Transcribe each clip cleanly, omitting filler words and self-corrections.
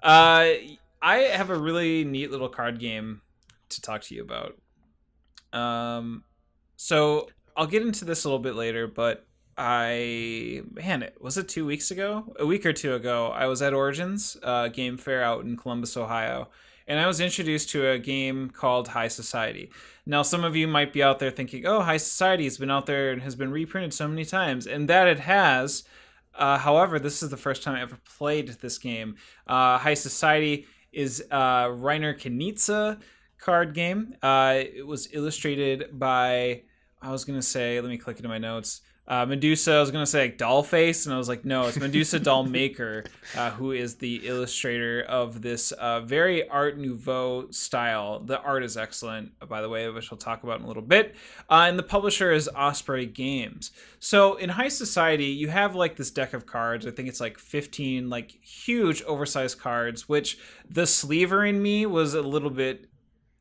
Uh, I have a really neat little card game to talk to you about. Um, so I'll get into this a little bit later, but was it 2 weeks ago? A week or two ago, I was at Origins Game Fair out in Columbus, Ohio, and I was introduced to a game called High Society. Now, some of you might be out there thinking, "Oh, High Society has been out there and has been reprinted so many times," and that it has. However, this is the first time I ever played this game. High Society is Reiner Knizia card game. It was illustrated by, I was gonna say, let me click into my notes. Medusa. I was gonna say like Dollface, and I was like, no, it's Medusa Dollmaker, who is the illustrator of this very Art Nouveau style. The art is excellent, by the way, which we'll talk about in a little bit. And the publisher is Osprey Games. So in High Society, you have like this deck of cards. I think it's like 15 like huge oversized cards, which the sleever in me was a little bit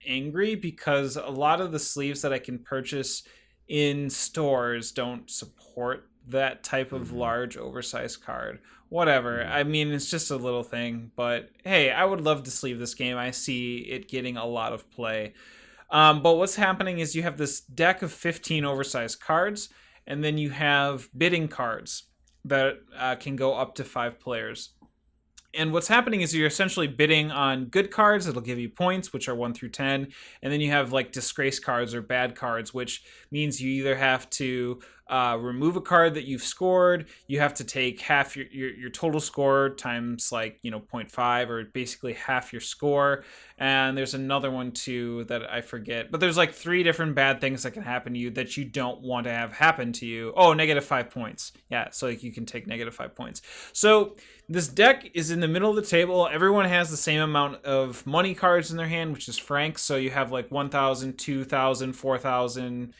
angry because a lot of the sleeves that I can purchase in stores don't support that type of Mm-hmm. large oversized card. Whatever. Mm-hmm. I mean, it's just a little thing, but hey, I would love to sleeve this game. I see it getting a lot of play. But what's happening is you have this deck of 15 oversized cards, and then you have bidding cards that can go up to 5 players. And what's happening is you're essentially bidding on good cards that'll give you points, which are 1 through 10. And then you have like disgrace cards or bad cards, which means you either have to remove a card that you've scored, you have to take half your total score times like, zero point 0.5 or basically half your score. And there's another one too that I forget. But there's like 3 different bad things that can happen to you that you don't want to have happen to you. Oh, -5 points. Yeah, so like you can take -5 points. So this deck is in the middle of the table. Everyone has the same amount of money cards in their hand, which is francs. So you have like 1,000, 2,000, 4,000,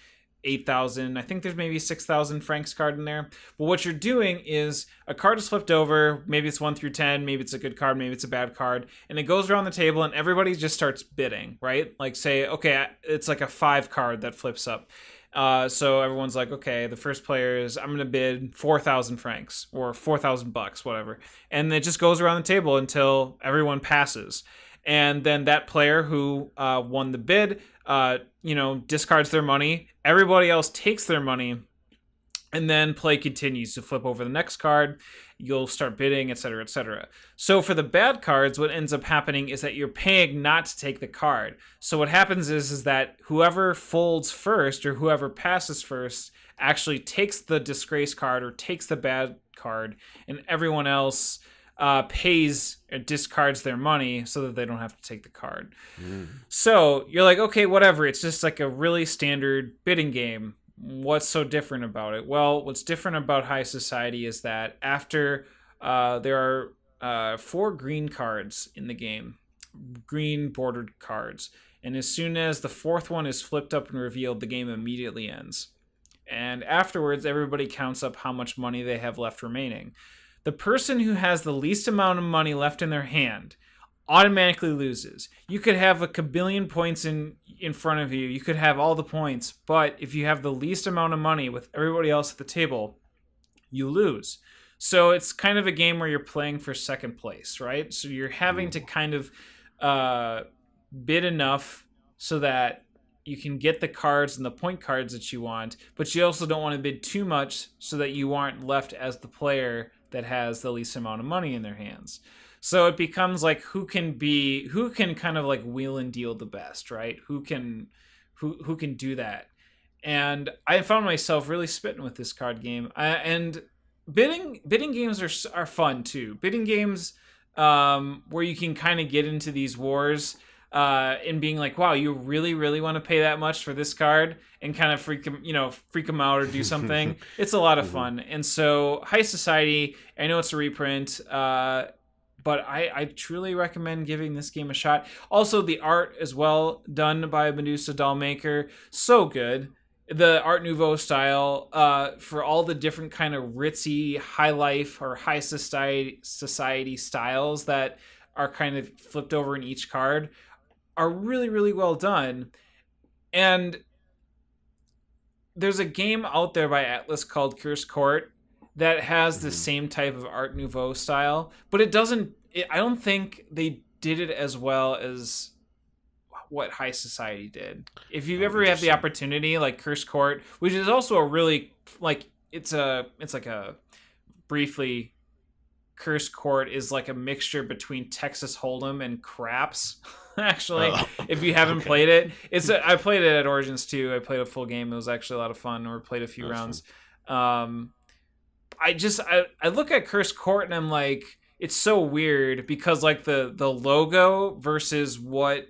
8,000. I think there's maybe 6,000 francs card in there. But what you're doing is a card is flipped over. Maybe it's 1 through 10. Maybe it's a good card. Maybe it's a bad card. And it goes around the table and everybody just starts bidding, right? Like say, okay, it's like a 5 card that flips up. So everyone's like, okay, the first player is, I'm going to bid 4,000 francs or 4,000 bucks, whatever. And it just goes around the table until everyone passes. And then that player who won the bid, discards their money. Everybody else takes their money, and then play continues to flip over the next card. You'll start bidding, etc., etc. So for the bad cards, what ends up happening is that you're paying not to take the card. So what happens is that whoever folds first or whoever passes first actually takes the disgrace card or takes the bad card, and everyone else pays or discards their money so that they don't have to take the card. Mm-hmm. So you're like, okay, whatever. It's just like a really standard bidding game. What's so different about it? Well, what's different about High Society is that after there are 4 green cards in the game, green bordered cards. And as soon as the 4th one is flipped up and revealed, the game immediately ends. And afterwards, everybody counts up how much money they have left remaining. The person who has the least amount of money left in their hand automatically loses. You could have a kabillion points in front of you. You could have all the points, but if you have the least amount of money with everybody else at the table, you lose. So it's kind of a game where you're playing for second place, right? So you're having to kind of uh, bid enough so that you can get the cards and the point cards that you want, but you also don't want to bid too much so that you aren't left as the player that has the least amount of money in their hands. So it becomes like who can kind of like wheel and deal the best, right? Who can do that? And I found myself really spitting with this card game. And bidding games are fun too. Bidding games where you can kind of get into these wars and being like, wow, you really want to pay that much for this card, and kind of freak them out or do something. It's a lot of Mm-hmm. fun. And so High Society, I know it's a reprint. But I truly recommend giving this game a shot. Also, the art as well, done by Medusa Dollmaker, so good. The Art Nouveau style, for all the different kind of ritzy, high life or high society styles that are kind of flipped over in each card, are really well done. And there's a game out there by Atlas called Curse Court that has the Mm-hmm. same type of Art Nouveau style, but it doesn't. I don't think they did it as well as what High Society did. If you Oh, ever have the interesting. opportunity, like Curse Court, which is also a really like it's like a briefly Curse Court is like a mixture between Texas Hold'em and craps. Actually, Oh, if you haven't okay. played it, I played it at Origins too. I played a full game. It was actually a lot of fun. Or played a few That's fun. rounds. Um, I look at Curse Court and I'm like, it's so weird because like the logo versus what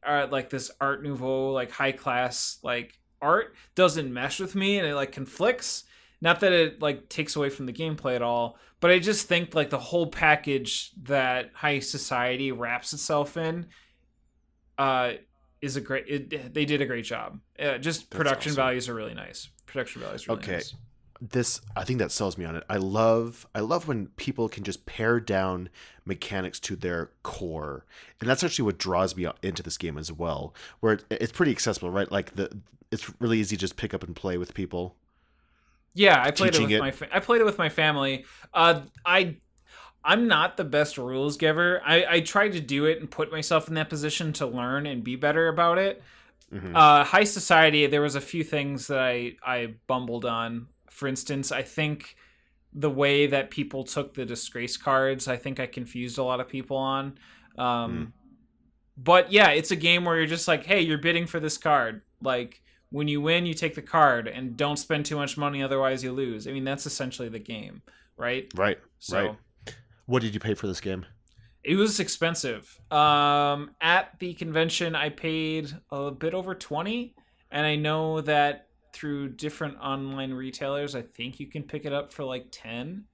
like this Art Nouveau like high class like art doesn't mesh with me, and it like conflicts. Not that it like takes away from the gameplay at all, but I just think like the whole package that High Society wraps itself in uh is a great they did a great job. Just That's production awesome. values are really nice. Production values are really Okay. nice. This I think that sells me on it. I love when people can just pare down mechanics to their core. And that's actually what draws me into this game as well. Where it's pretty accessible, right? Like the it's really easy to just pick up and play with people. Yeah, Teaching it. I played it with my family. I'm not the best rules giver. I tried to do it and put myself in that position to learn and be better about it. Hmm. High Society, there was a few things that I bumbled on. For instance, I think the way that people took the disgrace cards, I think I confused a lot of people on. Mm. Um, but yeah, it's a game where you're just like, hey, you're bidding for this card. Like when you win, you take the card and don't spend too much money, otherwise you lose. I mean, that's essentially the game, right? Right. Right. So What did you pay for this game? it was expensive. At the convention, I paid a bit over 20, and I know that through different online retailers, I think you can pick it up for like 10.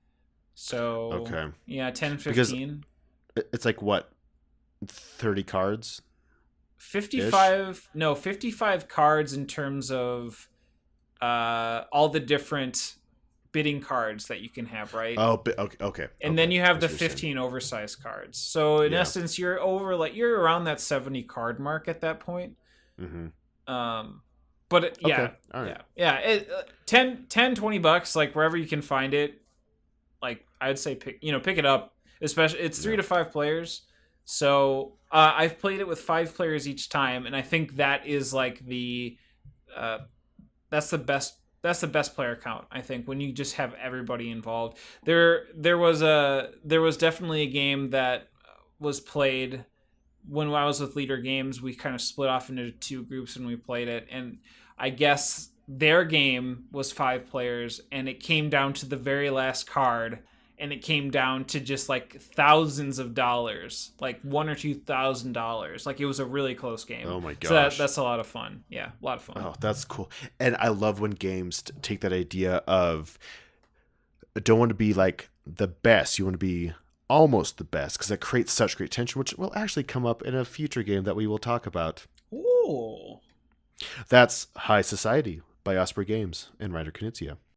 So Okay. yeah, 10, Because 15. it's like what, 30 cards ish? 55, no, 55 cards in terms of all the different bidding cards that you can have, right? Oh, okay, okay, And then okay. you have I the see what you're saying. 15 oversized cards. So in Yeah. essence, you're over like you're around that 70 card mark at that point. Hmm. Um, but Okay. yeah, All right. yeah. 10, $20, like wherever you can find it. Like I'd say, pick it up. Especially, it's three Yeah. to five players. So I've played it with five players each time, and I think that is like uh, that's the best. That's the best player count. I think when you just have everybody involved. There was definitely a game that was played when I was with Leader Games. We kind of split off into two groups and we played it, and I guess their game was five players, and it came down to the very last card, and it came down to just like thousands of dollars, like $1,000 or $2,000. Like it was a really close game. Oh my So gosh. that's a lot of fun. Yeah, a lot of fun. Oh, that's cool. And I love when games take that idea of don't want to be like the best. You want to be almost the best because that creates such great tension, which will actually come up in a future game that we will talk about. Ooh. That's High Society by Osprey Games and Ryder Knizia.